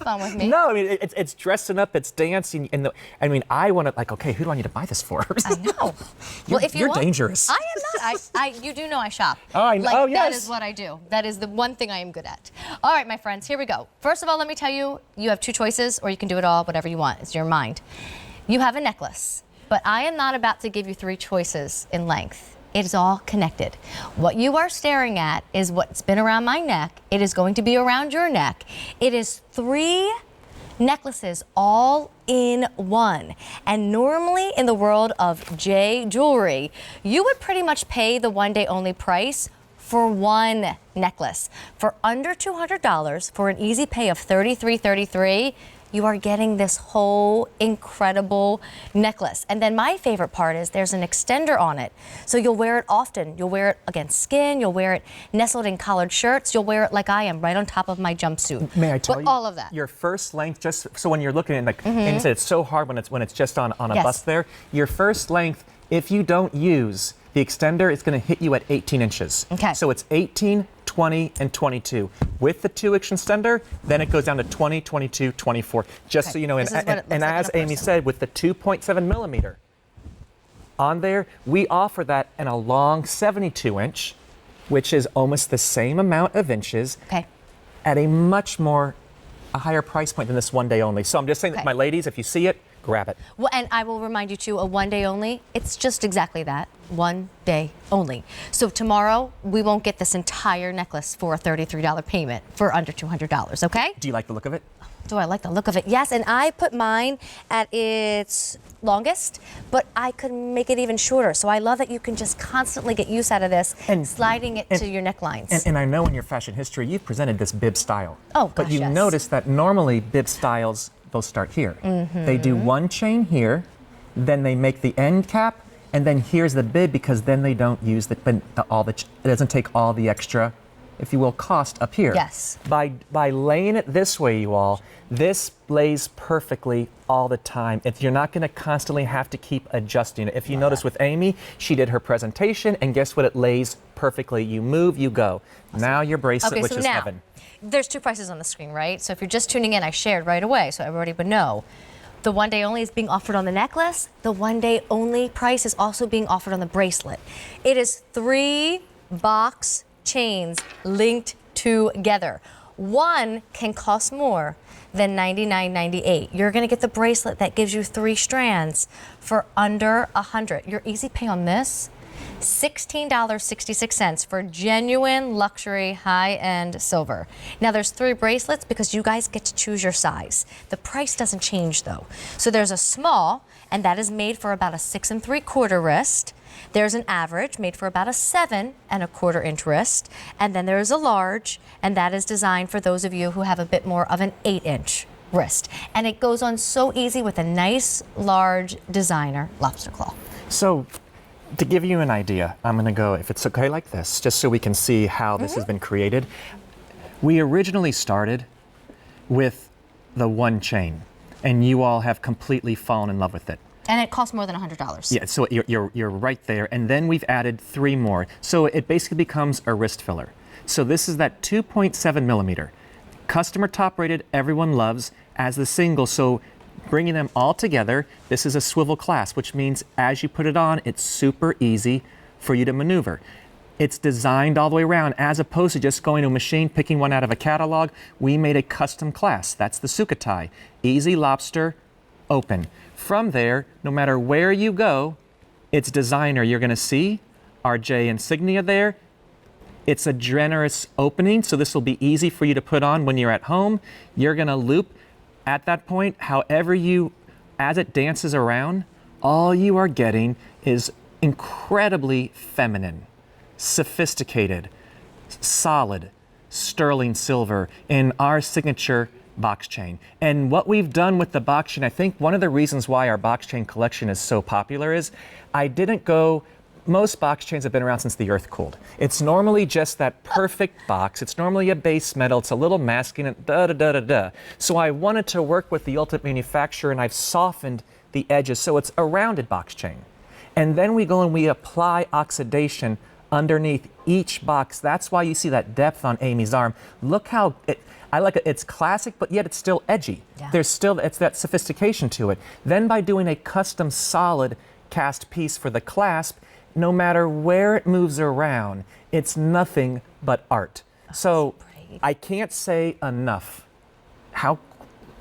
fun with me. No, I mean, it's dressing up, it's dancing, and I want to, like, okay, who do I need to buy this for? I know. You're dangerous. I am not. You do know I shop. Oh, I know. Oh, yes. That is what I do. That is the one thing I am good at. All right, my friends, here we go. First of all, let me tell you, you have two choices, or you can do it all, whatever you want. It's your mind. You have a necklace, but I am not about to give you three choices in length. It is all connected. What you are staring at is what's been around my neck. It is going to be around your neck. It is three necklaces all in one. And normally in the world of J Jewelry, you would pretty much pay the one-day only price for one necklace. For under $200, for an easy pay of $33.33, you are getting this whole incredible necklace. And then my favorite part is there's an extender on it. So you'll wear it often. You'll wear it against skin. You'll wear it nestled in collared shirts. You'll wear it like I am, right on top of my jumpsuit. May I tell you? All of that. Your first length, just so when you're looking at and you said it's so hard when it's just on a bust there. Your first length, if you don't use the extender, it's going to hit you at 18 inches. Okay. So it's 18, 20, and 22. With the 2-inch extender, then it goes down to 20, 22, 24. Just so you know, and as Amy said, with the 2.7 millimeter on there, we offer that in a long 72-inch, which is almost the same amount of inches, at a higher price point than this one day only. So I'm just saying that, my ladies, if you see it, grab it. Well, and I will remind you too, a one day only, it's just exactly that, one day only. So tomorrow, we won't get this entire necklace for a $33 payment for under $200, okay? Do you like the look of it? Do I like the look of it? Yes, and I put mine at its longest, but I could make it even shorter. So I love that you can just constantly get use out of this, and sliding it to your necklines. And I know in your fashion history, you've presented this bib style. Oh, gosh, but you notice that normally bib styles, they'll start here. They do one chain here, then they make the end cap, and then here's the bib, because then they don't use it doesn't take all the extra, if you will, cost up here. Yes. By laying it this way, you all, this lays perfectly all the time. You're not going to constantly have to keep adjusting it. If you notice with Amy, she did her presentation, and guess what? It lays perfectly. You move, you go. Awesome. Now your bracelet, which is heaven. There's two prices on the screen, right? So if you're just tuning in, I shared right away, so everybody would know. The one day only is being offered on the necklace. The one day only price is also being offered on the bracelet. It is 3 box chains linked together. One can cost more than $99.98. You're gonna get the bracelet that gives you 3 strands for under $100. Your easy pay on this, $16.66 for genuine luxury high-end silver. Now there's 3 bracelets because you guys get to choose your size. The price doesn't change though. So there's a small, and that is made for about a 6 3/4 wrist. There's an average made for about a 7 1/4 inch wrist. And then there's a large, and that is designed for those of you who have a bit more of an 8-inch wrist. And it goes on so easy with a nice, large designer lobster claw. So, to give you an idea, I'm going to go, if it's okay like this, just so we can see how this has been created. We originally started with the one chain, and you all have completely fallen in love with it. And it costs more than $100. Yeah, so you're right there. And then we've added 3 more. So it basically becomes a wrist filler. So this is that 2.7 millimeter. Customer top rated, everyone loves as the single. So bringing them all together, this is a swivel clasp, which means as you put it on, it's super easy for you to maneuver. It's designed all the way around, as opposed to just going to a machine, picking one out of a catalog. We made a custom clasp. That's the Sukatai. Easy lobster, open. From there, no matter where you go, it's designer. You're going to see our J insignia there. It's a generous opening, so this will be easy for you to put on when you're at home. You're going to loop at that point, however as it dances around, all you are getting is incredibly feminine, sophisticated, solid, sterling silver in our signature box chain. And what we've done with the box chain, I think one of the reasons why our box chain collection is so popular is most box chains have been around since the earth cooled. It's normally just that perfect box. It's normally a base metal. It's a little masking and da-da-da-da-da. So I wanted to work with the ultimate manufacturer, and I've softened the edges so it's a rounded box chain. And then we go and we apply oxidation underneath each box. That's why you see that depth on Amy's arm. Look how I like it. It's classic, but yet it's still edgy. Yeah. It's that sophistication to it. Then by doing a custom solid cast piece for the clasp, no matter where it moves around, it's nothing but art. So I can't say enough how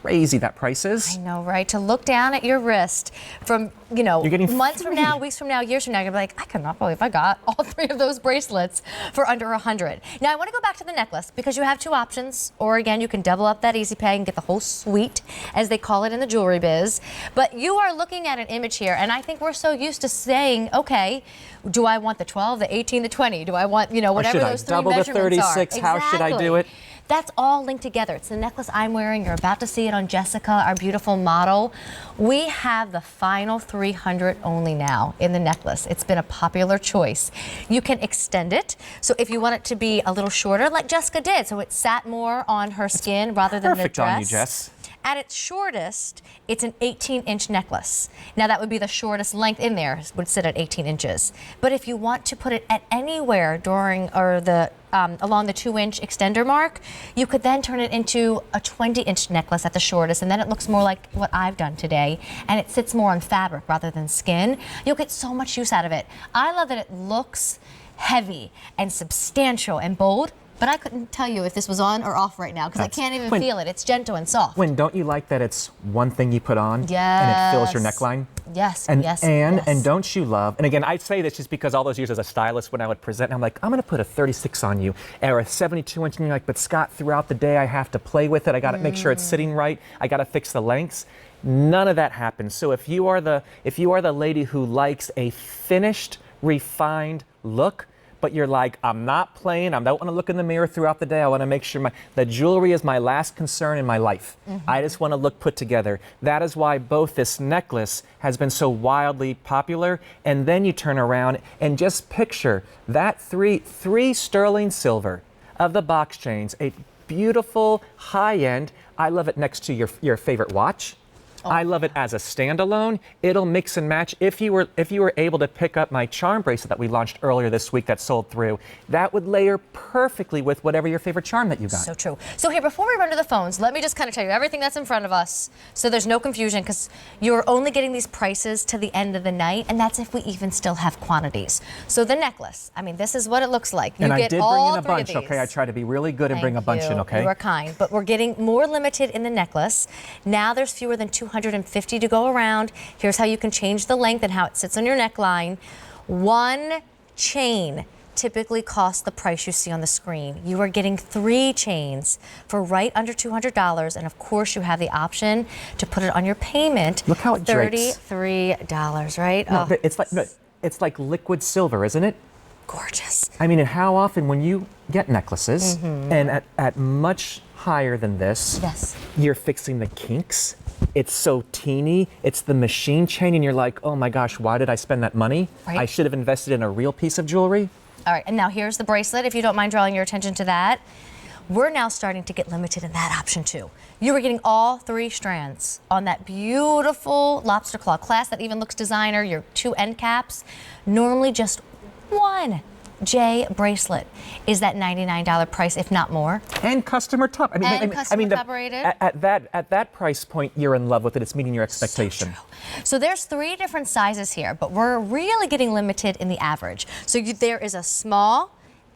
crazy that price is. I know, right? To look down at your wrist from, You're getting months from now, weeks from now, years from now, you're like, I cannot believe I got all 3 of those bracelets for under $100. Now, I want to go back to the necklace because you have 2 options, or again, you can double up that easy pay and get the whole suite, as they call it in the jewelry biz. But you are looking at an image here, and I think we're so used to saying, okay, do I want the 12, the 18, the 20? Do I want, whatever those 3 double the measurements 36? are? How should I do it? That's all linked together. It's the necklace I'm wearing. You're about to see it on Jessica, our beautiful model. We have the final 300 only now in the necklace. It's been a popular choice. You can extend it. So if you want it to be a little shorter, like Jessica did, so it sat more on her skin rather than the dress. Perfect on you, Jess. At its shortest, it's an 18-inch necklace. Now that would be the shortest length in there, would sit at 18 inches. But if you want to put it at anywhere during or the along the 2-inch extender mark, you could then turn it into a 20-inch necklace at the shortest, and then it looks more like what I've done today, and it sits more on fabric rather than skin. You'll get so much use out of it. I love that it looks heavy and substantial and bold, but I couldn't tell you if this was on or off right now because I can't even feel it. It's gentle and soft. Don't you like that it's one thing you put on and Yes. it fills your neckline? Yes, And, yes, and, yes. and don't you love, and again, I say this just because all those years as a stylist when I would present, I'm like, I'm going to put a 36 on you or a 72-inch, and you're like, but Scott, throughout the day I have to play with it. I got to make sure it's sitting right. I got to fix the lengths. None of that happens. So if you are the lady who likes a finished, refined look, but you're like, I'm not playing, I don't want to look in the mirror throughout the day, I want to make sure the jewelry is my last concern in my life. I just want to look put together. That is why both this necklace has been so wildly popular, and then you turn around and just picture that three sterling silver of the box chains, a beautiful high-end, I love it next to your favorite watch. I love it as a standalone. It'll mix and match. If you were able to pick up my charm bracelet that we launched earlier this week that sold through, that would layer perfectly with whatever your favorite charm that you got. So true. So here, before we run to the phones, let me just kind of tell you everything that's in front of us so there's no confusion because you're only getting these prices to the end of the night, and that's if we even still have quantities. So the necklace, I mean, this is what it looks like. You and get I did all bring in a 3 of bunch, these. okay? I try to be really good and bring a bunch in, okay? You are kind, but we're getting more limited in the necklace. Now there's fewer than 250 to go around. Here's how you can change the length and how it sits on your neckline. 1 chain typically costs the price you see on the screen. You are getting 3 chains for right under $200, and of course you have the option to put it on your payment. Look how it drapes. $33, right? No, but it's like liquid silver, isn't it? Gorgeous. I mean, and how often when you get necklaces and at much higher than this, Yes. you're fixing the kinks. It's so teeny. It's the machine chain, and you're like, oh my gosh, why did I spend that money? Right. I should have invested in a real piece of jewelry. All right, and now here's the bracelet, if you don't mind drawing your attention to that. We're now starting to get limited in that option too. You were getting all 3 strands on that beautiful lobster claw clasp that even looks designer, your 2 end caps. Normally just 1 J bracelet is that $99 price, if not more. And customer top. Top rated. At that price point, you're in love with it. It's meeting your expectation. So true. So there's 3 different sizes here, but we're really getting limited in the average. So there is a small,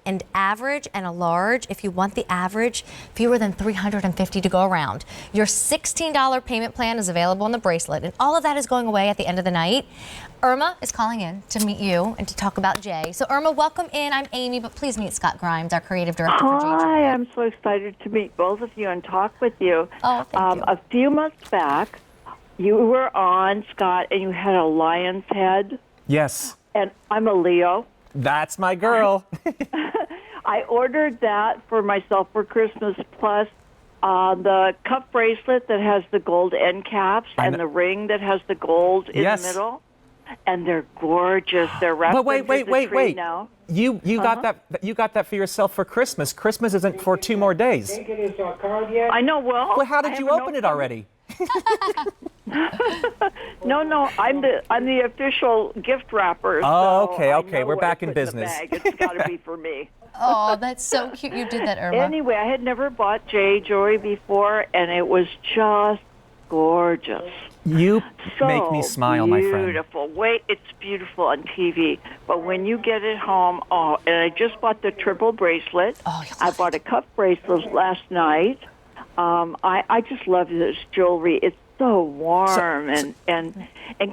an average, and a large. If you want the average, fewer than 350 to go around. Your $16 payment plan is available on the bracelet, and all of that is going away at the end of the night. Irma is calling in to meet you and to talk about Jay. So Irma, welcome in. I'm Amy, but please meet Scott Grimes, our creative director for Jay. Hi, I'm so excited to meet both of you and talk with you. Oh, thank you. A few months back, you were on, Scott, and you had a lion's head. Yes. And I'm a Leo. That's my girl. I ordered that for myself for Christmas, plus the cuff bracelet that has the gold end caps and the ring that has the gold in the middle. And they're gorgeous. They're wrapped But wait. now. You got that for yourself for Christmas. Christmas isn't for 2 more days. I know. Well, How did you open it already? No, I'm the official gift wrapper. Oh, so okay. I know We're what back to in put the business. bag. It's got to be for me. Oh, that's so cute. You did that, Irma. Anyway, I had never bought jade jewelry before, and it was just gorgeous. You So make me smile, my friend. Beautiful. Wait, it's beautiful on TV. But when you get it home, and I just bought the triple bracelet. Oh, you I love bought a cuff bracelet last night. I just love this jewelry. It's so warm and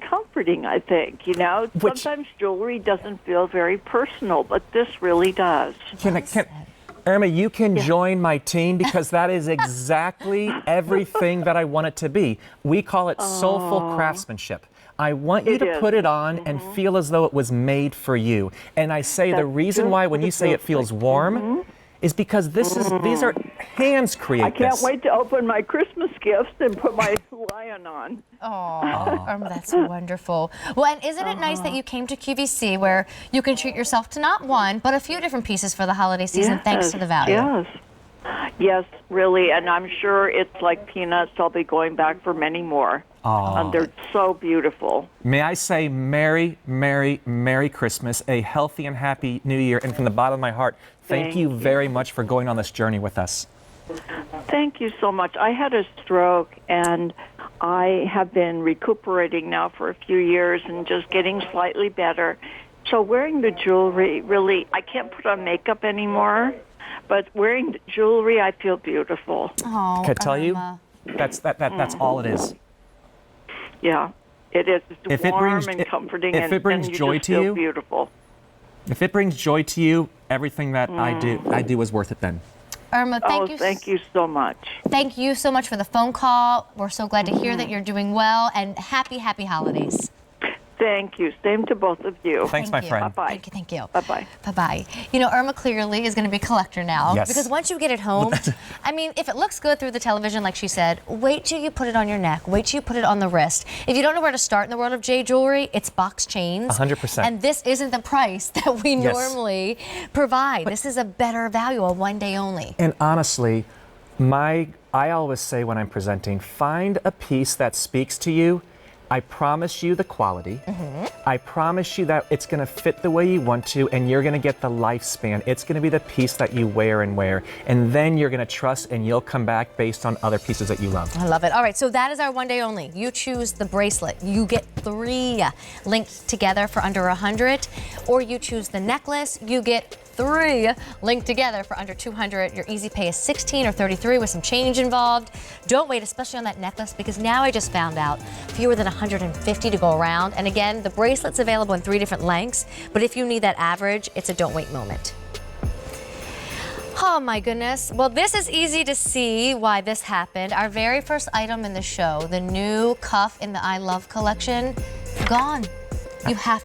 comforting, I think. You know, sometimes jewelry doesn't feel very personal, but this really does. Irma, you can join my team because that is exactly everything that I want it to be. We call it soulful craftsmanship. I want you to put it on and feel as though it was made for you. And I say the reason why when you say it feels warm is because these are hands create I can't this. wait to open my Christmas gifts and put my lion on. Oh, Irma, that's wonderful. Well, and isn't it nice that you came to QVC where you can treat yourself to not one, but a few different pieces for the holiday season thanks to the value? Yes. Yes, really, and I'm sure it's like peanuts. I'll be going back for many more. Oh. They're so beautiful. May I say Merry, Merry, Merry Christmas, a healthy and happy New Year, and from the bottom of my heart, thank you very much for going on this journey with us. Thank you so much. I had a stroke, and I have been recuperating now for a few years and just getting slightly better. So wearing the jewelry, really, I can't put on makeup anymore, but wearing the jewelry, I feel beautiful. Oh, Can I tell you? Irma. That's all it is. Yeah, it is. It's If it warm brings- and comforting, if it brings and you joy just to feel you- beautiful. If it brings joy to you, everything that I do is worth it then. Irma, Thank you so much. Thank you so much for the phone call. We're so glad to hear that you're doing well, and happy holidays. Thank you. Same to both of you. Thanks, my you. friend. Bye-bye. Thank you. Bye-bye. Bye-bye. You know, Irma clearly is going to be a collector now. Yes. Because once you get it home, I mean, if it looks good through the television, like she said, wait till you put it on your neck. Wait till you put it on the wrist. If you don't know where to start in the world of jade jewelry, it's box chains. 100%. And this isn't the price that we normally provide. This is a better value, a one day only. And honestly, I always say when I'm presenting, find a piece that speaks to you. I promise you the quality. I promise you that it's going to fit the way you want to, and you're going to get the lifespan. It's going to be the piece that you wear, and then you're going to trust, and you'll come back based on other pieces that you love. I love it. All right, so that is our one day only. You choose the bracelet. You get 3 linked together for under 100, or you choose the necklace. You get 3 linked together for under 200. Your easy pay is 16 or 33 with some change involved. Don't wait, especially on that necklace, because now I just found out fewer than 150 to go around. And again, the bracelet's available in 3 different lengths, but if you need that average, it's a don't wait moment. Oh my goodness. Well, this is easy to see why this happened. Our very first item in the show, the new cuff in the I Love collection, gone. You have